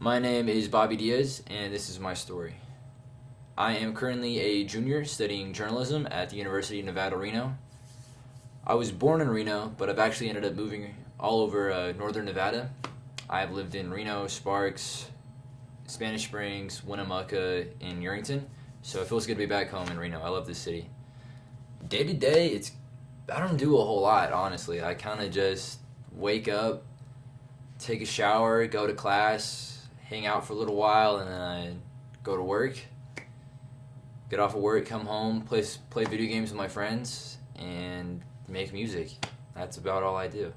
My name is Bobby Diaz, and this is my story. I am currently a junior studying journalism at the University of Nevada, Reno. I was born in Reno, but I've actually ended up moving all over northern Nevada. I've lived in Reno, Sparks, Spanish Springs, Winnemucca, and Yerington, so it feels good to be back home in Reno. I love this city. Day to day, I don't do a whole lot, honestly. I kind of just wake up, take a shower, go to class, hang out for a little while, and then I go to work. Get off of work, come home, play video games with my friends, and make music. That's about all I do.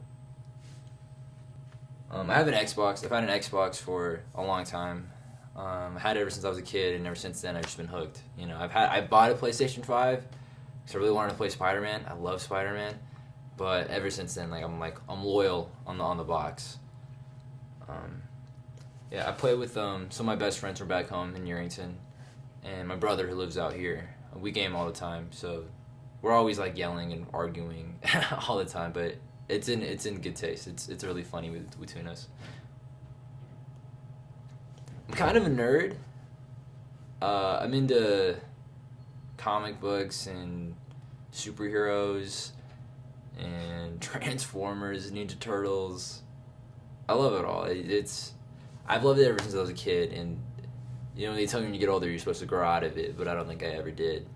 I have an Xbox. I've had an Xbox for a long time. I had it ever since I was a kid, and ever since then I've just been hooked. You know, I bought a PlayStation 5 because I really wanted to play Spider-Man. I love Spider-Man, but ever since then, I'm loyal on the box. I play with some of my best friends from back home in Yerington, and my brother who lives out here. We game all the time, so we're always like yelling and arguing all the time. But it's in good taste. It's really funny between us. I'm kind of a nerd. I'm into comic books and superheroes and Transformers, Ninja Turtles. I love it all. I've loved it ever since I was a kid, and you know they tell you when you get older you're supposed to grow out of it, but I don't think I ever did.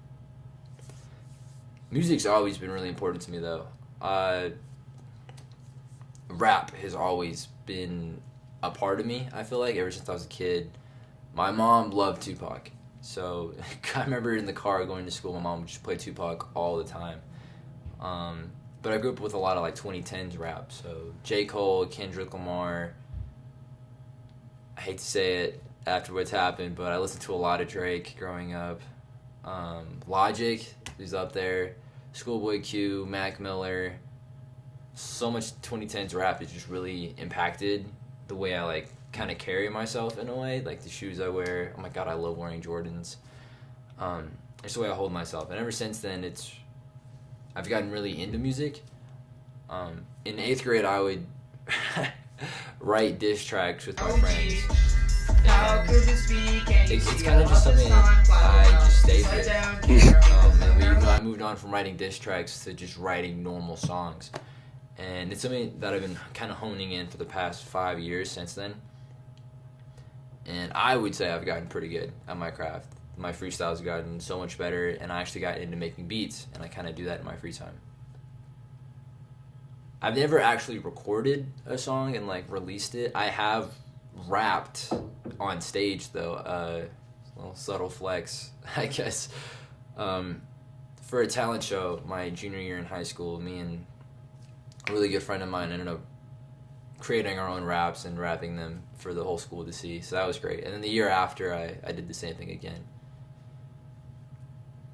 Music's always been really important to me, though. Rap has always been a part of me, I feel like, ever since I was a kid. My mom loved Tupac, so I remember in the car going to school, my mom would just play Tupac all the time. But I grew up with a lot of 2010s rap, so J. Cole, Kendrick Lamar. I hate to say it after what's happened, but I listened to a lot of Drake growing up. Logic, who's up there. Schoolboy Q, Mac Miller. So much 2010s rap has just really impacted the way I kind of carry myself in a way, like the shoes I wear. Oh my god, I love wearing Jordans. It's the way I hold myself, and ever since then, I've gotten really into music. In 8th grade, I would write diss tracks with my friends. It's kind of just something I just stayed with. I moved on from writing diss tracks to just writing normal songs. And it's something that I've been kind of honing in for the past 5 years since then. And I would say I've gotten pretty good at my craft. My freestyles have gotten so much better, and I actually got into making beats, and I kind of do that in my free time. I've never actually recorded a song and released it. I have rapped on stage though. A little subtle flex, I guess. For a talent show, my junior year in high school, me and a really good friend of mine ended up creating our own raps and rapping them for the whole school to see. So that was great. And then the year after, I did the same thing again.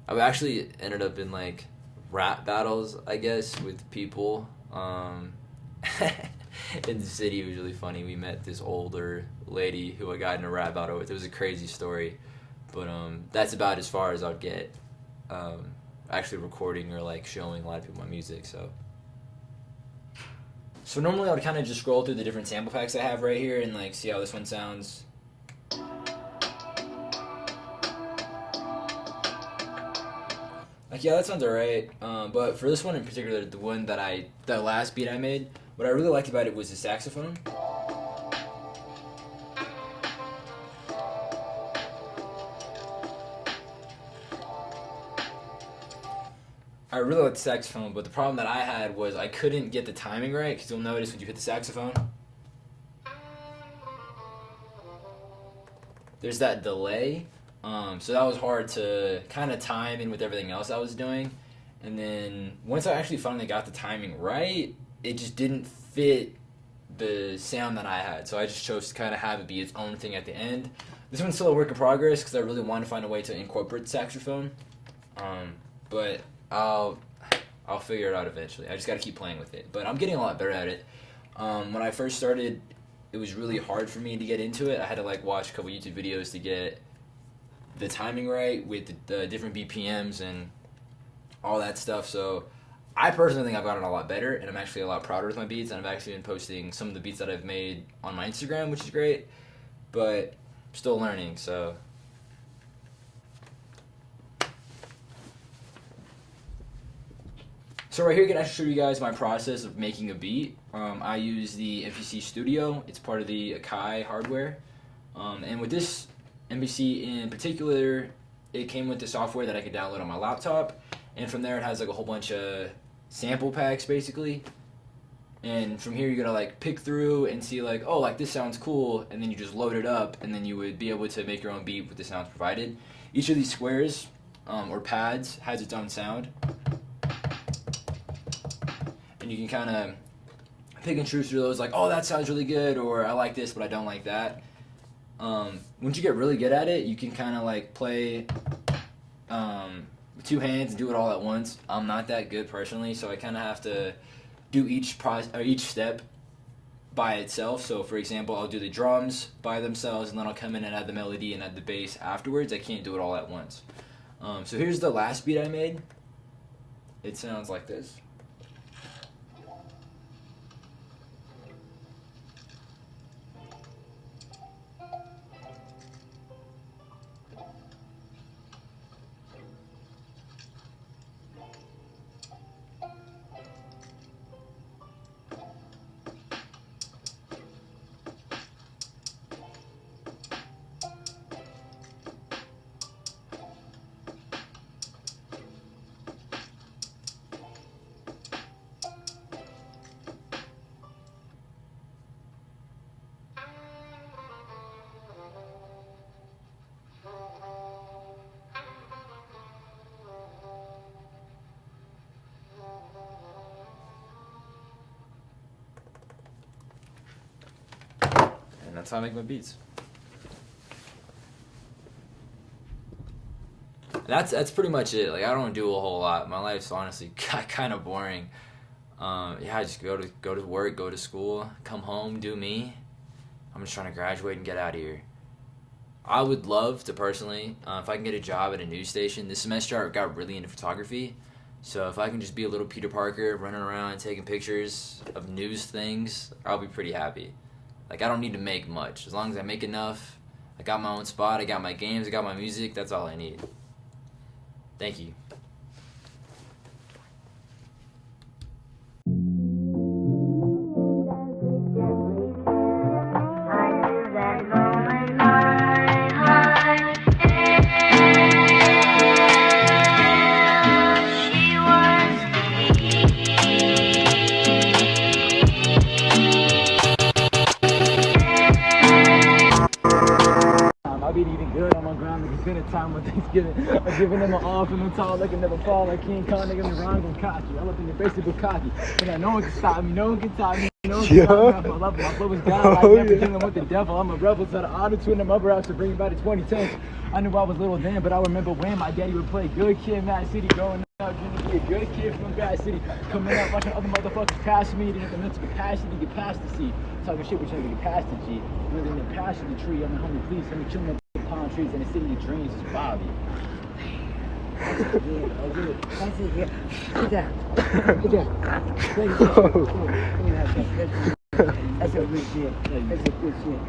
I actually ended up in rap battles, I guess, with people. In the city. It was really funny. We met this older lady who I got in a rap battle with. It was a crazy story, but that's about as far as I'd get. Actually recording or showing a lot of people my music. So normally I would kind of just scroll through the different sample packs I have right here and see how this one sounds. Yeah, that sounds alright. But for this one in particular, the last beat I made, what I really liked about it was the saxophone. I really liked the saxophone, but the problem that I had was I couldn't get the timing right, because you'll notice when you hit the saxophone, there's that delay. So that was hard to kind of time in with everything else I was doing. And then once I actually finally got the timing right, it just didn't fit the sound that I had. So I just chose to kind of have it be its own thing at the end. This one's still a work in progress because I really want to find a way to incorporate saxophone. But I'll figure it out eventually. I just got to keep playing with it. But I'm getting a lot better at it. When I first started, it was really hard for me to get into it. I had to watch a couple YouTube videos to get the timing right with the different BPMs and all that stuff. So I personally think I've gotten a lot better, and I'm actually a lot prouder with my beats, and I've actually been posting some of the beats that I've made on my Instagram, which is great. but still learning. So right here, can I show you guys my process of making a beat? I use the MPC Studio. It's part of the Akai hardware. And with this MPC in particular, it came with the software that I could download on my laptop. And from there, it has like a whole bunch of sample packs, basically. And from here, you're gonna like pick through and see like, oh, like this sounds cool. And then you just load it up, and then you would be able to make your own beat with the sounds provided. Each of these squares or pads has its own sound. And you can kind of pick and choose through those, like, oh, that sounds really good, or I like this, but I don't like that. Once you get really good at it, you can kind of like play with two hands and do it all at once. I'm not that good personally, so I kind of have to do each step by itself. So, for example, I'll do the drums by themselves, and then I'll come in and add the melody and add the bass afterwards. I can't do it all at once. So here's the last beat I made. It sounds like this. That's how I make my beats. That's pretty much it. Like, I don't do a whole lot. My life's honestly kind of boring. I just go to work, go to school, come home, do me. I'm just trying to graduate and get out of here. I would love to personally, if I can get a job at a news station. This semester I got really into photography. So if I can just be a little Peter Parker running around taking pictures of news things, I'll be pretty happy. Like, I don't need to make much. As long as I make enough, I got my own spot, I got my games, I got my music, that's all I need. Thank you. Eating good on my ground, niggas dinner time with Thanksgiving. I'm giving them an off and I'm tall, like I never fall like King Kong, nigga, the rhymes I'm cocky. I up in the basically cocky. But I no one can stop me, no one can stop me, no one can stop me. My flow is God, like never dealing with the devil. I'm a rebel to the auto-tune, I'm upper house to bring about the 2010s. I knew I was little then, but I remember when my daddy would play good kid in Mad City, growing up, dreaming to be a good kid from Bad City. Coming up, watching other motherfuckers pass me, didn't have the mental capacity to get past the sea. Talking shit, but trying to get past the G. Living in the passion of the tree, I'm a homie, please, let me chill my palm trees in the city of dreams is Bobby. That's it, yeah. Sit down. That's a good shit. That's a good shit.